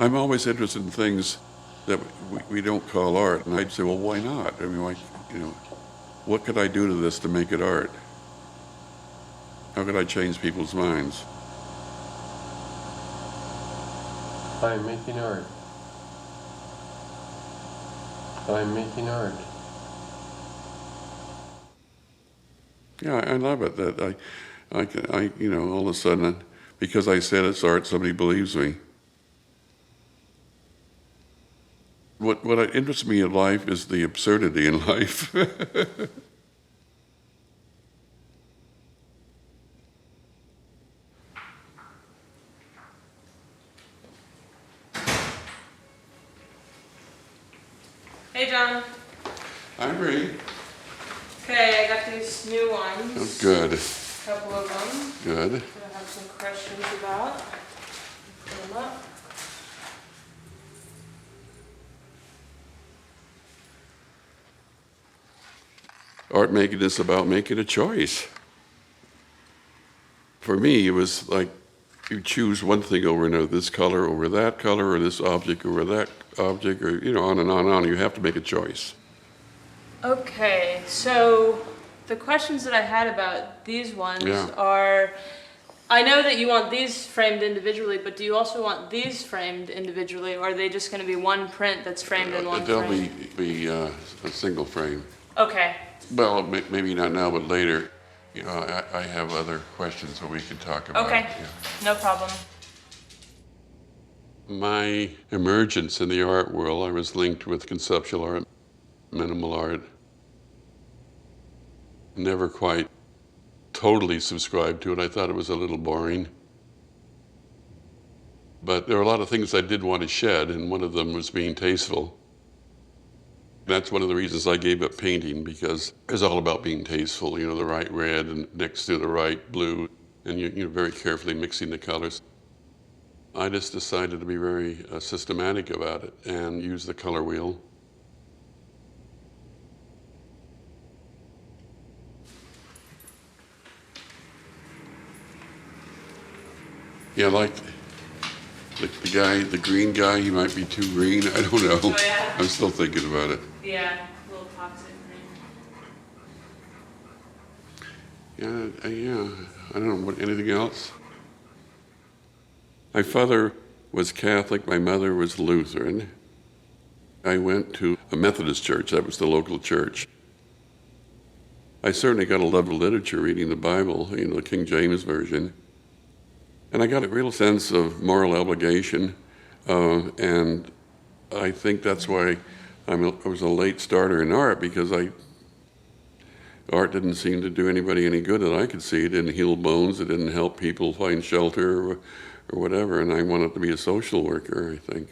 I'm always interested in things that we don't call art, and I'd say, well, why not? I mean, what could I do to this to make it art? How could I change people's minds? I'm making art. I'm making art. Yeah, I love it that all of a sudden, because I said it's art, somebody believes me. What interests me in life is the absurdity in life. Hey, John. I agree. Okay, I got these new ones. Oh, good. A couple of them Good. that I have some questions about. Put them up. Art making is about making a choice. For me, it was like you choose one thing over another, this color over that color, or this object over that object, or, on and on and on. You have to make a choice. Okay, so the questions that I had about these ones Yeah. are, I know that you want these framed individually, but do you also want these framed individually, or are they just going to be one print that's framed in one They'll frame? be a single frame. Okay. Well, maybe not now, but later. I have other questions that we can talk about. Okay, Yeah. no problem. My emergence in the art world, I was linked with conceptual art, minimal art. Never quite totally subscribed to it. I thought it was a little boring. But there are a lot of things I did want to shed, and one of them was being tasteful. That's one of the reasons I gave up painting, because it's all about being tasteful, the right red and next to the right blue, and you're very carefully mixing the colors. I just decided to be very systematic about it and use the color wheel. Yeah, like the guy, the green guy, he might be too green. I don't know. Oh, yeah? I'm still thinking about it. Yeah, a little toxic green. Yeah, I don't know. Anything else? My father was Catholic. My mother was Lutheran. I went to a Methodist church. That was the local church. I certainly got a love of literature, reading the Bible, the King James Version. And I got a real sense of moral obligation. And I think that's why I was a late starter in art, because art didn't seem to do anybody any good that I could see. It didn't heal bones. It didn't help people find shelter or whatever. And I wanted to be a social worker, I think.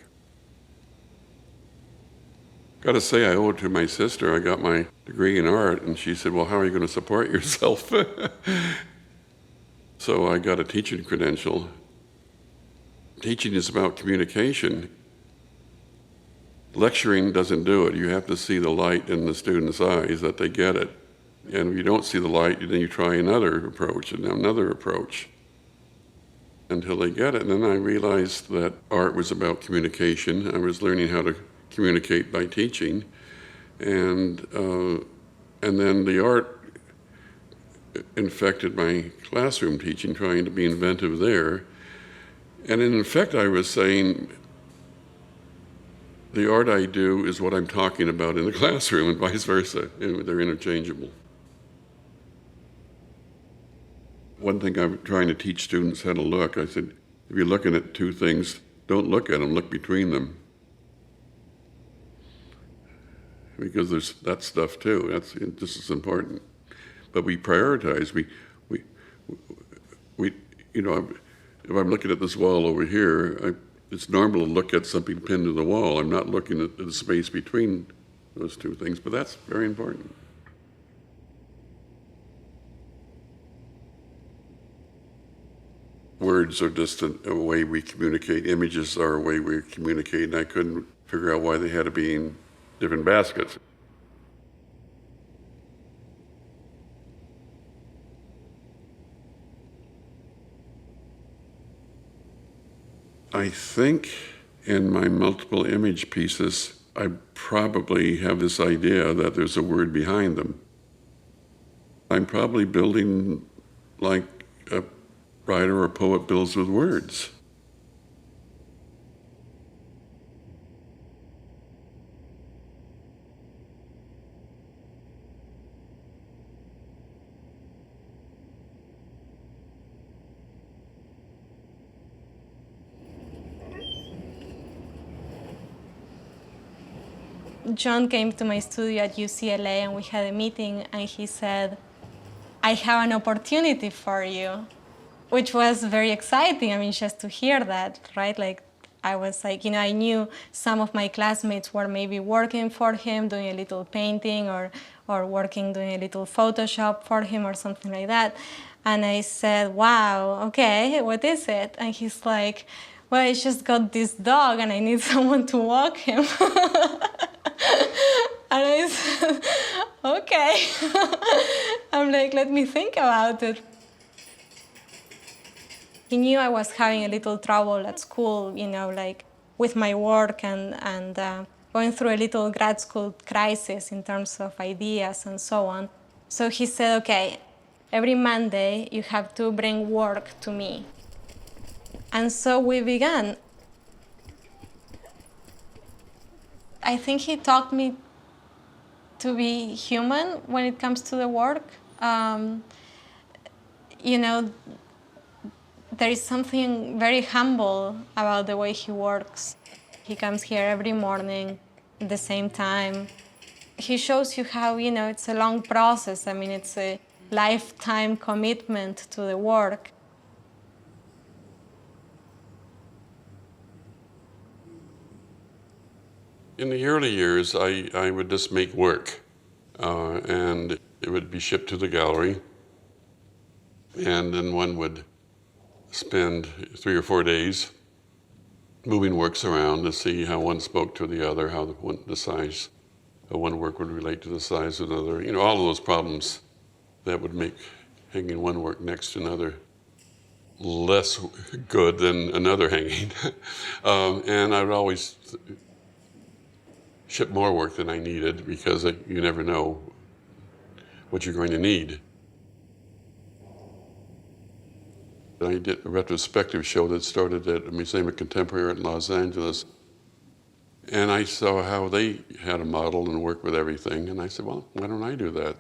Got to say, I owe it to my sister. I got my degree in art, and she said, well, how are you going to support yourself? So I got a teaching credential. Teaching is about communication. Lecturing doesn't do it. You have to see the light in the student's eyes that they get it. And if you don't see the light, then you try another approach and another approach until they get it. And then I realized that art was about communication. I was learning how to communicate by teaching. And then the art infected my classroom teaching, trying to be inventive there. And in effect, I was saying, the art I do is what I'm talking about in the classroom, and vice versa. They're interchangeable. One thing I'm trying to teach students how to look, I said, if you're looking at two things, don't look at them, look between them. Because there's that stuff too. That's just as important. But we prioritize. If I'm looking at this wall over here, it's normal to look at something pinned to the wall. I'm not looking at the space between those two things, but that's very important. Words are just a way we communicate. Images are a way we communicate, and I couldn't figure out why they had to be in different baskets. I think In my multiple image pieces, I probably have this idea that there's a word behind them. I'm probably building like a writer or poet builds with words. John came to my studio at UCLA and we had a meeting, and he said, I have an opportunity for you, which was very exciting. I mean, just to hear that, right? Like, I was like, I knew some of my classmates were maybe working for him, doing a little painting or working, doing a little Photoshop for him or something like that. And I said, wow, okay, what is it? And he's like, well, I just got this dog and I need someone to walk him. And I said, okay. I'm like, let me think about it. He knew I was having a little trouble at school, like with my work and going through a little grad school crisis in terms of ideas and so on. So he said, okay, every Monday you have to bring work to me. And so we began. I think he taught me to be human when it comes to the work. There is something very humble about the way he works. He comes here every morning at the same time. He shows you how, it's a long process. I mean, it's a lifetime commitment to the work. In the early years, I would just make work, and it would be shipped to the gallery, and then one would spend 3 or 4 days moving works around to see how one spoke to the other, how the size of one work would relate to the size of another. All of those problems that would make hanging one work next to another less good than another hanging. And I would always ship more work than I needed because you never know what you're going to need. I did a retrospective show that started at the Museum of Contemporary Art in Los Angeles. And I saw how they had a model and worked with everything. And I said, well, why don't I do that?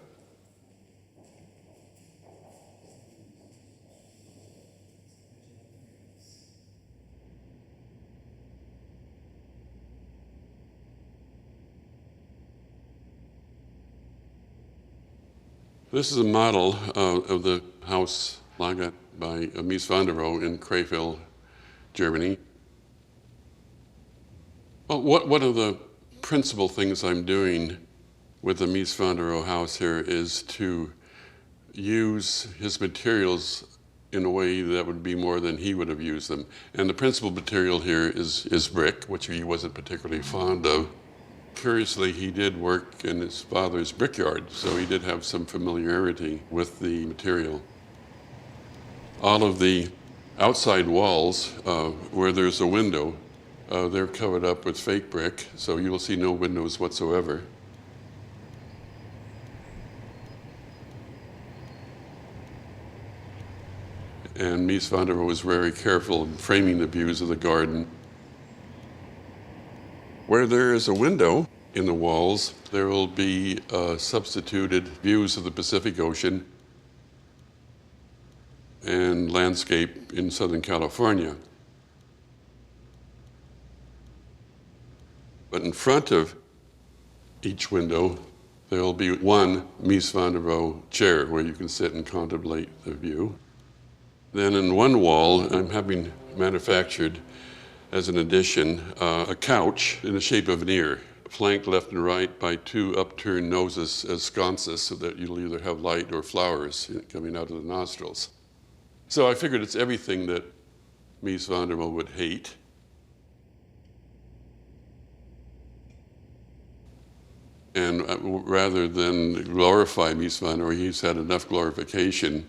This is a model of the house Lagat by Mies van der Rohe in Krefeld, Germany. Well, one of the principal things I'm doing with the Mies van der Rohe house here is to use his materials in a way that would be more than he would have used them. And the principal material here is brick, which he wasn't particularly fond of. Curiously, he did work in his father's brickyard, so he did have some familiarity with the material. All of the outside walls, where there's a window, they're covered up with fake brick, so you will see no windows whatsoever. And Mies van der Rohe was very careful in framing the views of the garden. Where there is a window in the walls, there will be substituted views of the Pacific Ocean and landscape in Southern California. But in front of each window, there will be one Mies van der Rohe chair where you can sit and contemplate the view. Then in one wall, I'm having manufactured as an addition, a couch in the shape of an ear, flanked left and right by 2 upturned noses as sconces so that you'll either have light or flowers coming out of the nostrils. So I figured it's everything that Mies van der Rohe would hate. And rather than glorify Mies van der Rohe, he's had enough glorification.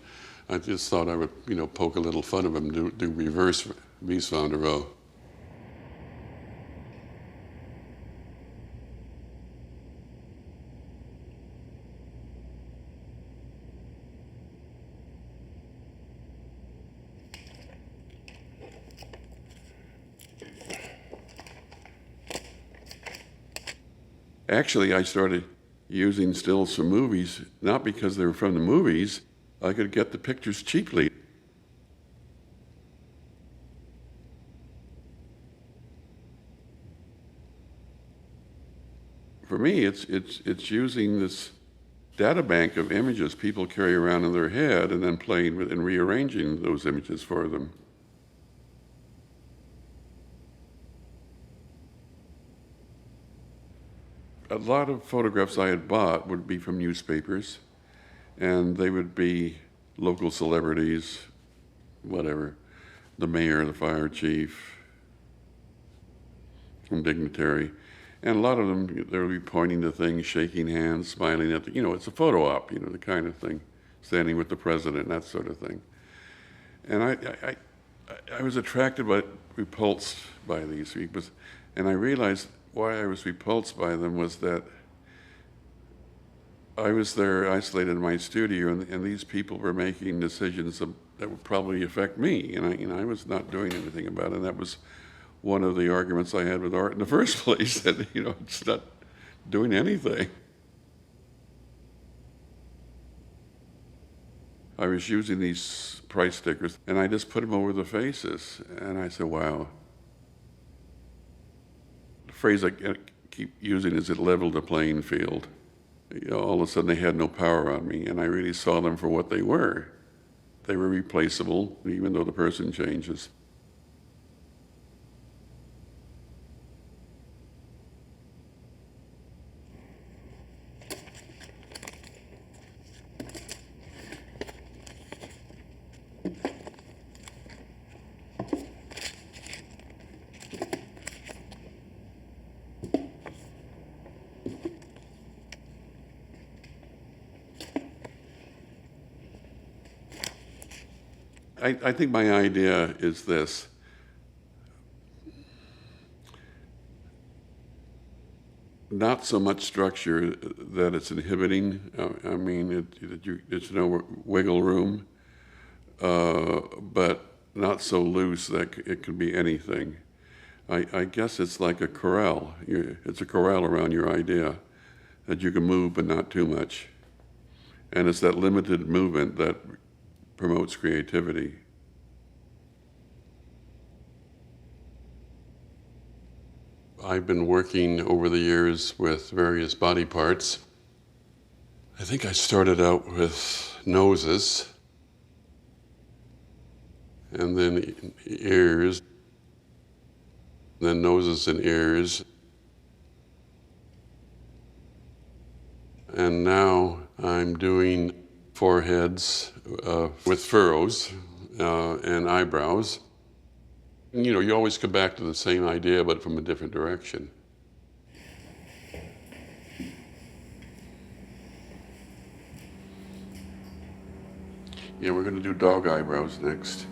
I just thought I would, poke a little fun of him, do reverse Mies van der Rohe. Actually, I started using stills from movies, not because they were from the movies. I could get the pictures cheaply. For me, it's using this data bank of images people carry around in their head and then playing with and rearranging those images for them. A lot of photographs I had bought would be from newspapers, and they would be local celebrities, whatever, the mayor, the fire chief, some dignitary. And a lot of them, they would be pointing to things, shaking hands, smiling at the, it's a photo op, the kind of thing, standing with the president, that sort of thing. And I was attracted by, repulsed by these people, and I realized why I was repulsed by them was that I was there isolated in my studio, and these people were making decisions that would probably affect me, and I was not doing anything about it. And that was one of the arguments I had with art in the first place, that it's not doing anything. I was using these price stickers, and I just put them over the faces, and I said, wow. The phrase I keep using is it leveled the playing field. All of a sudden they had no power on me, and I really saw them for what they were. They were replaceable, even though the person changes. I think my idea is this. Not so much structure that it's inhibiting. There's no wiggle room, but not so loose that it can be anything. I guess it's like a corral. It's a corral around your idea that you can move, but not too much. And it's that limited movement that promotes creativity. I've been working over the years with various body parts. I think I started out with noses, and then ears, then noses and ears. And now I'm doing foreheads with furrows and eyebrows. You always come back to the same idea, but from a different direction. Yeah, we're going to do dog eyebrows next.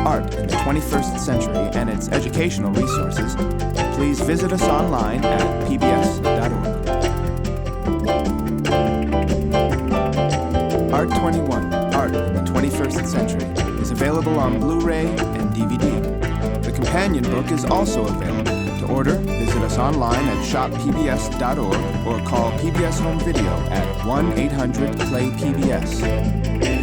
Art in the 21st Century and its educational resources, please visit us online at pbs.org. Art 21, Art in the 21st Century is available on Blu-ray and DVD. The companion book is also available. To order, visit us online at shoppbs.org or call PBS Home Video at 1-800-PLAY-PBS.